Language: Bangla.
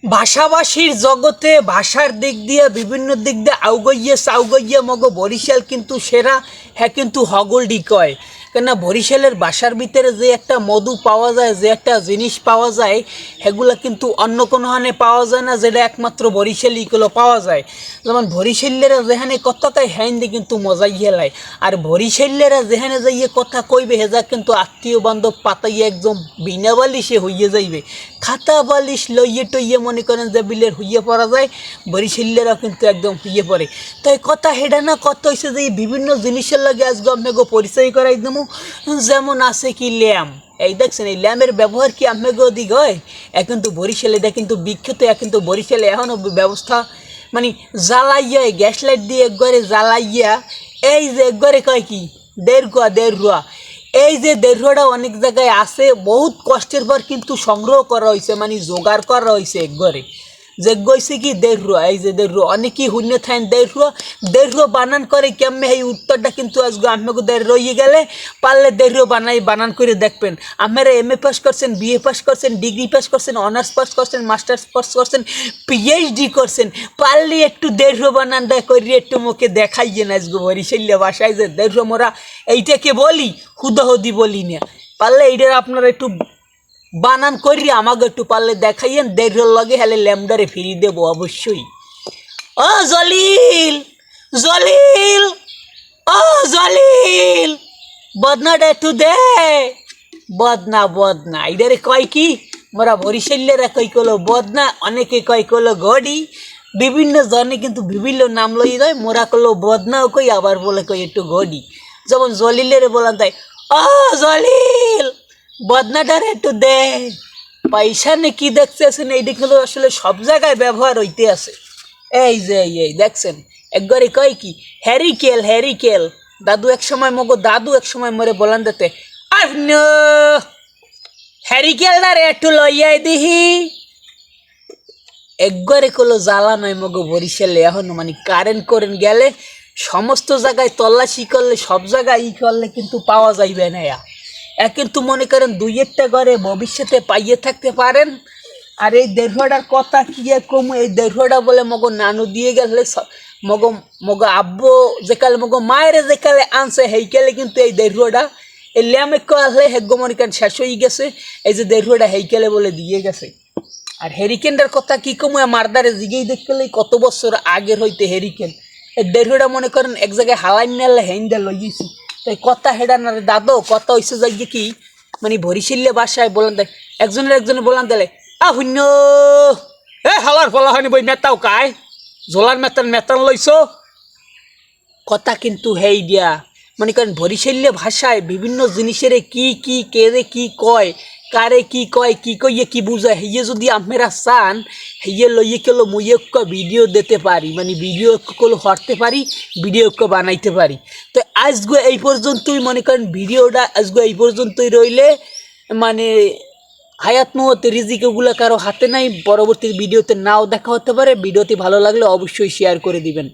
ভাষাভাষীর জগতে ভাষার দিক দিয়ে বিভিন্ন দিক দিয়ে আউগইয়ে সাউগইয়ে মগ বরিশাল কিন্তু সেরা। হ্যাঁ, কিন্তু হগলডি কয় কেননা বরিশালের ভাষার ভিতরে যে একটা মধু পাওয়া যায়, যে একটা জিনিস পাওয়া যায়, সেগুলো কিন্তু অন্য কোনো হানে পাওয়া যায় না, যেটা একমাত্র বরিশালিগুলো পাওয়া যায়। যেমন বরিশালেরা যেখানে কথা কয় হ্যান্দি কিন্তু মজাই হেলায়, আর বরিশালেরা যেখানে যাইয়ে কথা কইবে হেজা কিন্তু আত্মীয় বান্ধব পাতাইয়ে একদম বিনা বালিশে হইয়ে যাইবে। খাতা বালিশ লইয়ে টইয়ে মনে করেন যে বিলের হইয়ে পড়া যায়, বরিশালেরাও কিন্তু একদম হইয়ে পড়ে। তাই কথা হেডা না, কথা হয়েছে যে বিভিন্ন জিনিসের লাগে আজকে আপনাকে পরিচয় করাই দেবো। যেমন আছে কি ল্যাম্প, এই দেখছেন এই ল্যাম্পের ব্যবহার কি আপনাকে অধিক হয়? এ কিন্তু বরিশালে, এটা কিন্তু বিখ্যাত। কিন্তু বরিশালে এখনও ব্যবস্থা মানে জ্বালাইয়া গ্যাস লাইট দিয়ে একবারে জ্বালাইয়া, এই যে একবারে কয় কি 1.5 এই যে 1.5 অনেক জায়গায় আছে, বহুত কষ্টের পর কিন্তু সংগ্রহ করা হয়েছে, মানে জোগাড় করা হয়েছে একবারে। যে গইছে কি 1.5, এই যে 1.5 অনেকই শূন্য থাকেন 1.5 বানান করে কেমনে, এই উত্তরটা কিন্তু আজকে আপনাকে রয়ে গেলে পারলে 1.5 বানান করে দেখবেন। আপনারা এম এ পাস করছেন, বিএ পাস করছেন, ডিগ্রি পাস করছেন, অনার্স পাস করছেন, মাস্টার্স পাস করছেন, পিএইচডি করছেন, পারলে একটু 1.5 বানানটা করিয়ে একটু মুখে দেখাইয়ে না আজকে বরিশাল্য ভাষায় যে 1.5 মোরা এইটাকে বলি, হুদাহুদি বলি না। পারলে এইটার আপনারা একটু বানান করি আমাকে একটু পারলে দেখাইয়েন, 1.5 লগে হেলে ল্যামডারে ফিরিয়ে দেবো অবশ্যই। ও জলিল, জলিল, ও জলিল, বদনাটা একটু দে। বদনা বদনা এটারে কয় কি মোরা বরিশাল্যেরা কই কলো বদনা, অনেকে কয় কলো গডি, বিভিন্ন জনে কিন্তু বিভিন্ন নাম লই দেয়। মোরা কলো বদনাও কই, আবার বলে কই একটু গডি। যেমন জলিলের বলান তাই, ও জলিল, বদনাটার একটু দে। পয়সা নে কি দেখতেছেন, এইদিকে আসলে সব জায়গায় ব্যবহার হইতে আছে। এই যে এই দেখছেন একবারে কয় কি হ্যারিকেল, হ্যারিকেল। দাদু এক সময় মগো দাদু এক সময় মরে বলান দিতে, আর হ্যারিকেলটা রে একটু লইয়াই দিহি। একবারে কলো জ্বালা নয় মগো বরিশালে এখনো, মানে কারেন্ট করেন গেলে সমস্ত জায়গায় তল্লাশি করলে সব জায়গায় ই করলে কিন্তু পাওয়া যাইবে না। কিন্তু মনে করেন 2-1টা ঘরে ভবিষ্যতে পাইয়ে থাকতে পারেন। আর এই 1.5টার কথা কি কমু, এই 1.5টা বলে মগো নানু দিয়ে গেলে, মগো মগো আব্বু যেকালে মগো মায়ের যেকালে আনছে সেইকালে কিন্তু এই 1.5টা এই ল্যামে আসলে হেগ্য মনে করেন শেষ হয়ে গেছে। এই যে 1.5টা সেইকালে বলে দিয়ে গেছে। আর হেরিকেনটার কথা কি কমু, মারদারে জিগেই দেখলে কত বছর আগের হইতে হেরিকেন। এই 1.5টা মনে করেন এক জায়গায় হালাই নিলে হেন্দা লইয়েছি। তাই কথা হেডা না রে দাদো, কথা হয়েছে যাই কি মানে বরিশাল্য ভাষায় বলেন দেয় একজনের বলান দিলে শূন্য এ হালার ফলা হয়নি বই মেতাও কায় জোলার মেতান মেতান লইছ। কথা কিন্তু হেই দিয়া মনে করেন বরিশাল্য ভাষায় বিভিন্ন জিনিসের কি কি কেরে কি কয়, কারে কি কয়, কি কইয়ে কি বুঝায়, হেয়ে যদি আপনারা চান হেয়ে লইয়ে কেলো মুইয়ে ভিডিও দিতে পারি, মানে ভিডিও কলো হরতে পারি, ভিডিও বানাইতে পারি। তো আজকে এই পর্যন্তই মনে করেন ভিডিওটা আজকে এই পর্যন্তই রইলে, মানে হায়াত মহত রিজিক ওগুলো কারো হাতে নাই, পরবর্তী ভিডিওতে নাও দেখা হতে পারে। ভিডিওটি ভালো লাগলে অবশ্যই শেয়ার করে দিবেন।